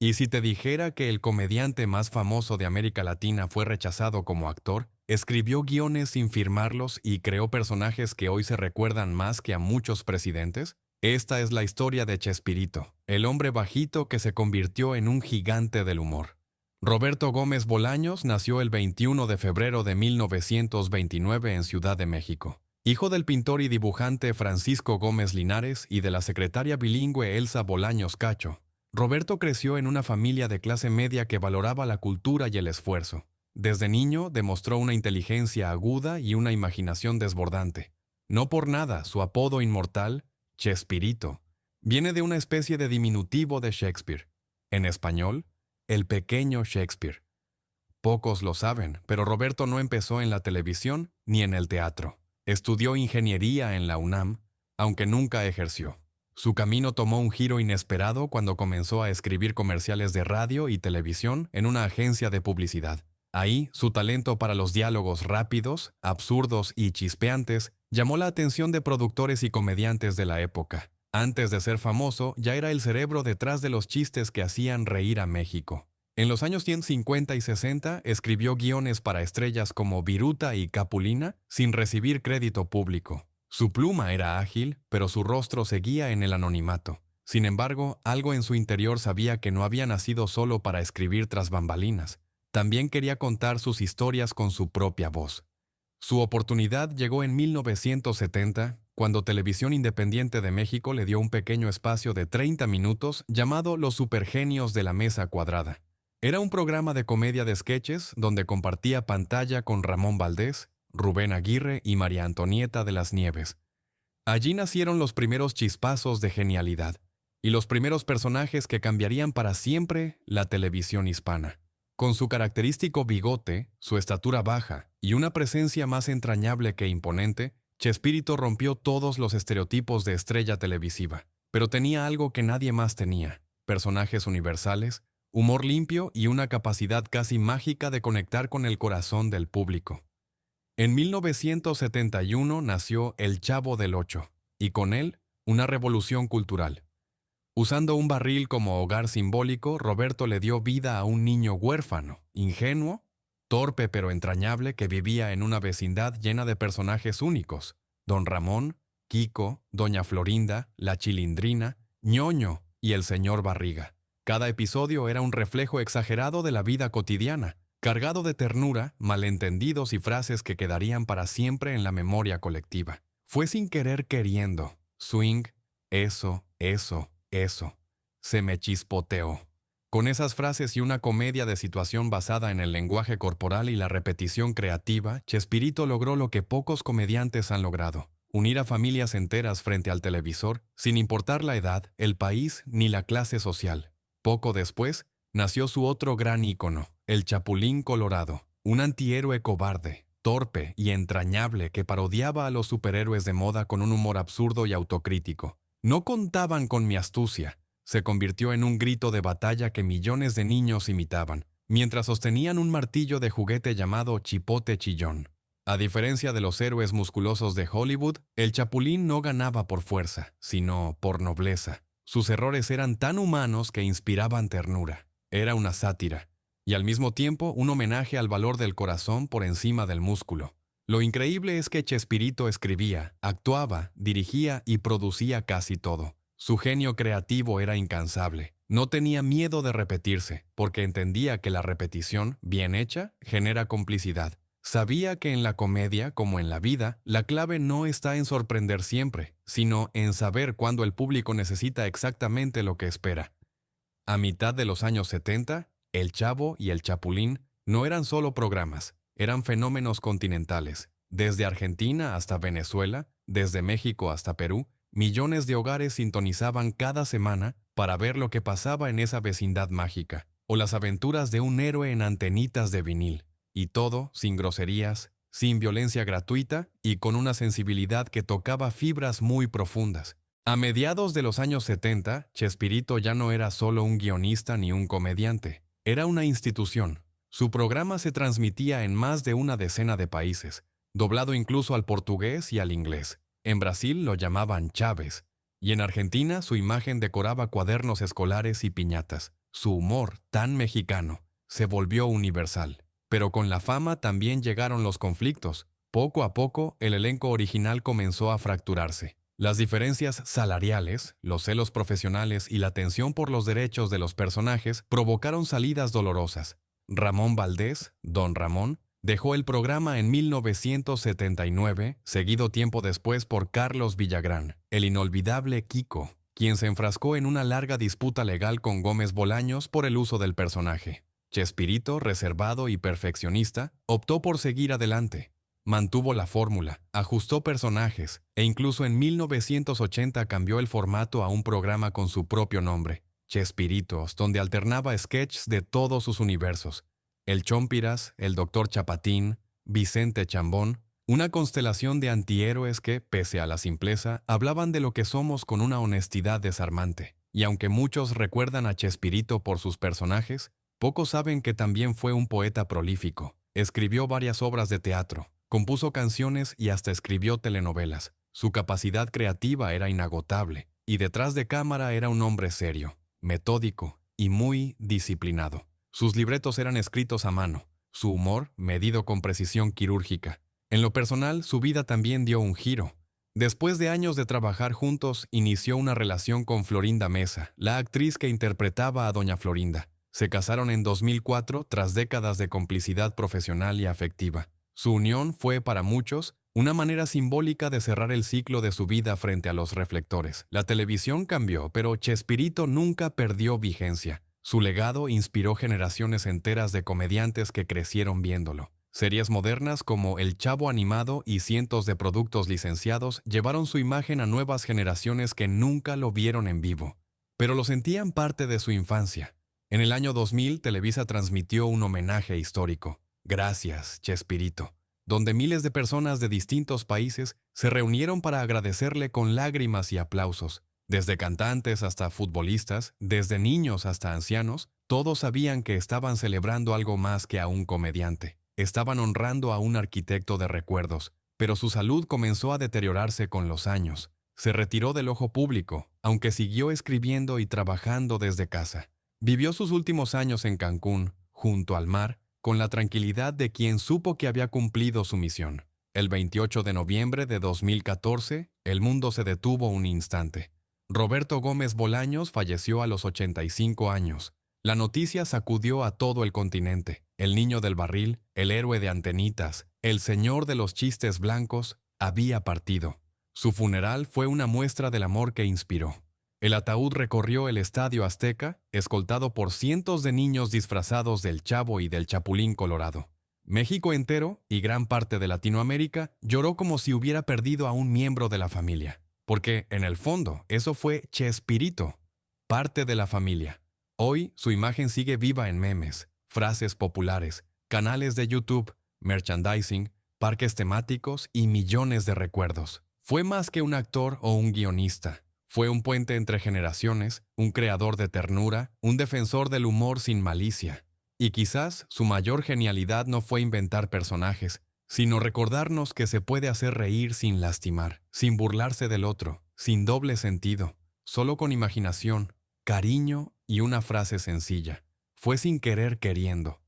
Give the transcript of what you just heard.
Y si te dijera que el comediante más famoso de América Latina fue rechazado como actor, escribió guiones sin firmarlos y creó personajes que hoy se recuerdan más que a muchos presidentes, esta es la historia de Chespirito, el hombre bajito que se convirtió en un gigante del humor. Roberto Gómez Bolaños nació el 21 de febrero de 1929 en Ciudad de México. Hijo del pintor y dibujante Francisco Gómez Linares y de la secretaria bilingüe Elsa Bolaños Cacho, Roberto creció en una familia de clase media que valoraba la cultura y el esfuerzo. Desde niño demostró una inteligencia aguda y una imaginación desbordante. No por nada, su apodo inmortal, Chespirito, viene de una especie de diminutivo de Shakespeare. En español, el pequeño Shakespeare. Pocos lo saben, pero Roberto no empezó en la televisión ni en el teatro. Estudió ingeniería en la UNAM, aunque nunca ejerció. Su camino tomó un giro inesperado cuando comenzó a escribir comerciales de radio y televisión en una agencia de publicidad. Ahí, su talento para los diálogos rápidos, absurdos y chispeantes llamó la atención de productores y comediantes de la época. Antes de ser famoso, ya era el cerebro detrás de los chistes que hacían reír a México. En los años 150 y 60 escribió guiones para estrellas como Viruta y Capulina sin recibir crédito público. Su pluma era ágil, pero su rostro seguía en el anonimato. Sin embargo, algo en su interior sabía que no había nacido solo para escribir tras bambalinas. También quería contar sus historias con su propia voz. Su oportunidad llegó en 1970, cuando Televisión Independiente de México le dio un pequeño espacio de 30 minutos llamado Los Supergenios de la Mesa Cuadrada. Era un programa de comedia de sketches donde compartía pantalla con Ramón Valdés, Rubén Aguirre y María Antonieta de las Nieves. Allí nacieron los primeros chispazos de genialidad y los primeros personajes que cambiarían para siempre la televisión hispana. Con su característico bigote, su estatura baja y una presencia más entrañable que imponente, Chespirito rompió todos los estereotipos de estrella televisiva. Pero tenía algo que nadie más tenía: personajes universales, humor limpio y una capacidad casi mágica de conectar con el corazón del público. En 1971 nació El Chavo del Ocho, y con él, una revolución cultural. Usando un barril como hogar simbólico, Roberto le dio vida a un niño huérfano, ingenuo, torpe pero entrañable, que vivía en una vecindad llena de personajes únicos: Don Ramón, Kiko, Doña Florinda, la Chilindrina, Ñoño y el señor Barriga. Cada episodio era un reflejo exagerado de la vida cotidiana, cargado de ternura, malentendidos y frases que quedarían para siempre en la memoria colectiva. Fue sin querer queriendo. Swing, eso. Se me chispoteó. Con esas frases y una comedia de situación basada en el lenguaje corporal y la repetición creativa, Chespirito logró lo que pocos comediantes han logrado: unir a familias enteras frente al televisor, sin importar la edad, el país ni la clase social. Poco después, nació su otro gran ícono, el Chapulín Colorado, un antihéroe cobarde, torpe y entrañable que parodiaba a los superhéroes de moda con un humor absurdo y autocrítico. No contaban con mi astucia. Se convirtió en un grito de batalla que millones de niños imitaban, mientras sostenían un martillo de juguete llamado Chipote Chillón. A diferencia de los héroes musculosos de Hollywood, el Chapulín no ganaba por fuerza, sino por nobleza. Sus errores eran tan humanos que inspiraban ternura. Era una sátira, y al mismo tiempo un homenaje al valor del corazón por encima del músculo. Lo increíble es que Chespirito escribía, actuaba, dirigía y producía casi todo. Su genio creativo era incansable. No tenía miedo de repetirse, porque entendía que la repetición, bien hecha, genera complicidad. Sabía que en la comedia, como en la vida, la clave no está en sorprender siempre, sino en saber cuándo el público necesita exactamente lo que espera. A mitad de los años 70, El Chavo y El Chapulín no eran solo programas, eran fenómenos continentales. Desde Argentina hasta Venezuela, desde México hasta Perú, millones de hogares sintonizaban cada semana para ver lo que pasaba en esa vecindad mágica, o las aventuras de un héroe en antenitas de vinil. Y todo sin groserías, sin violencia gratuita y con una sensibilidad que tocaba fibras muy profundas. A mediados de los años 70, Chespirito ya no era solo un guionista ni un comediante. Era una institución. Su programa se transmitía en más de una decena de países, doblado incluso al portugués y al inglés. En Brasil lo llamaban Chávez, y en Argentina su imagen decoraba cuadernos escolares y piñatas. Su humor, tan mexicano, se volvió universal. Pero con la fama también llegaron los conflictos. Poco a poco, el elenco original comenzó a fracturarse. Las diferencias salariales, los celos profesionales y la tensión por los derechos de los personajes provocaron salidas dolorosas. Ramón Valdés, Don Ramón, dejó el programa en 1979, seguido tiempo después por Carlos Villagrán, el inolvidable Kiko, quien se enfrascó en una larga disputa legal con Gómez Bolaños por el uso del personaje. Chespirito, reservado y perfeccionista, optó por seguir adelante. Mantuvo la fórmula, ajustó personajes e incluso en 1980 cambió el formato a un programa con su propio nombre, Chespiritos, donde alternaba sketches de todos sus universos. El Chompiras, el Dr. Chapatín, Vicente Chambón, una constelación de antihéroes que, pese a la simpleza, hablaban de lo que somos con una honestidad desarmante. Y aunque muchos recuerdan a Chespirito por sus personajes, pocos saben que también fue un poeta prolífico. Escribió varias obras de teatro, compuso canciones y hasta escribió telenovelas. Su capacidad creativa era inagotable, y detrás de cámara era un hombre serio, metódico y muy disciplinado. Sus libretos eran escritos a mano, su humor medido con precisión quirúrgica. En lo personal, su vida también dio un giro. Después de años de trabajar juntos, inició una relación con Florinda Mesa, la actriz que interpretaba a Doña Florinda. Se casaron en 2004 tras décadas de complicidad profesional y afectiva. Su unión fue, para muchos, una manera simbólica de cerrar el ciclo de su vida frente a los reflectores. La televisión cambió, pero Chespirito nunca perdió vigencia. Su legado inspiró generaciones enteras de comediantes que crecieron viéndolo. Series modernas como El Chavo Animado y cientos de productos licenciados llevaron su imagen a nuevas generaciones que nunca lo vieron en vivo, pero lo sentían parte de su infancia. En el año 2000, Televisa transmitió un homenaje histórico, Gracias, Chespirito, donde miles de personas de distintos países se reunieron para agradecerle con lágrimas y aplausos. Desde cantantes hasta futbolistas, desde niños hasta ancianos, todos sabían que estaban celebrando algo más que a un comediante. Estaban honrando a un arquitecto de recuerdos, pero su salud comenzó a deteriorarse con los años. Se retiró del ojo público, aunque siguió escribiendo y trabajando desde casa. Vivió sus últimos años en Cancún, junto al mar, con la tranquilidad de quien supo que había cumplido su misión. El 28 de noviembre de 2014, el mundo se detuvo un instante. Roberto Gómez Bolaños falleció a los 85 años. La noticia sacudió a todo el continente. El niño del barril, el héroe de antenitas, el señor de los chistes blancos, había partido. Su funeral fue una muestra del amor que inspiró. El ataúd recorrió el Estadio Azteca, escoltado por cientos de niños disfrazados del Chavo y del Chapulín Colorado. México entero, y gran parte de Latinoamérica, lloró como si hubiera perdido a un miembro de la familia. Porque, en el fondo, eso fue Chespirito, parte de la familia. Hoy, su imagen sigue viva en memes, frases populares, canales de YouTube, merchandising, parques temáticos y millones de recuerdos. Fue más que un actor o un guionista. Fue un puente entre generaciones, un creador de ternura, un defensor del humor sin malicia. Y quizás su mayor genialidad no fue inventar personajes, sino recordarnos que se puede hacer reír sin lastimar, sin burlarse del otro, sin doble sentido, solo con imaginación, cariño y una frase sencilla. Fue sin querer queriendo.